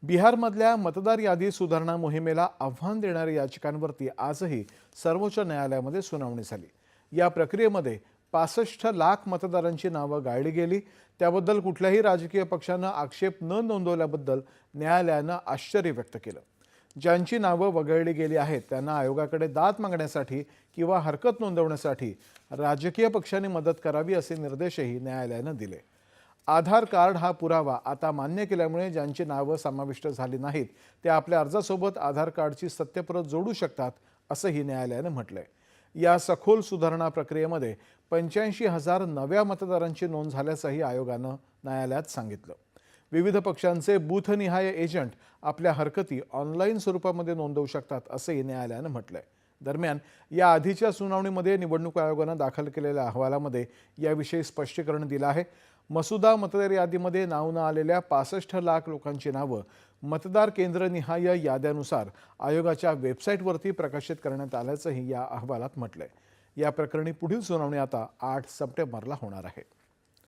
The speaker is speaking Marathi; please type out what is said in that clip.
बिहारमधल्या मतदार यादी सुधारणा मोहिमेला आव्हान देणाऱ्या याचिकांवरती आजही सर्वोच्च न्यायालयामध्ये सुनावणी झाली। या प्रक्रियेमध्ये 65 लाख मतदारांची नावं गाळली गेली। त्याबद्दल कुठल्याही राजकीय पक्षानं आक्षेप न नोंदवल्याबद्दल न्यायालयानं आश्चर्य व्यक्त केलं। ज्यांची नावं वगळली गेली आहेत त्यांना आयोगाकडे दाद मागण्यासाठी किंवा हरकत नोंदवण्यासाठी राजकीय पक्षांनी मदत करावी असे निर्देशही न्यायालयानं दिले। आधार कार्ड हा पुरावा आता मान्य केल्यामुळे ज्यांची नावं समाविष्ट झाली नाहीत ते आपल्या अर्जासोबत आधार कार्डची सत्यप्रत जोडू शकतात असंही न्यायालयानं म्हटलंय। या सखोल सुधारणा प्रक्रियेमध्ये 85,000 नव्या मतदारांची नोंद झाल्याचंही आयोगानं न्यायालयात सांगितलं। विविध पक्षांचे बूथनिहाय एजंट आपल्या हरकती ऑनलाईन स्वरूपामध्ये नोंदवू शकतात असंही न्यायालयानं म्हटलंय। दरम्यान या आधीच्या सुनावणीमध्ये निवडणूक आयोगानं दाखल केलेल्या अहवालामध्ये याविषयी स्पष्टीकरण दिलं आहे। मसुदा मतदार यादीमध्ये नाव न आलेल्या 65 लाख लोकांची नावं मतदार केंद्रनिहाय याद्यानुसार आयोगाच्या वेबसाईटवरती प्रकाशित करण्यात आल्याचंही या अहवालात म्हटलंय। या प्रकरणी पुढील सुनावणी आता 8 सप्टेंबरला होणार आहे।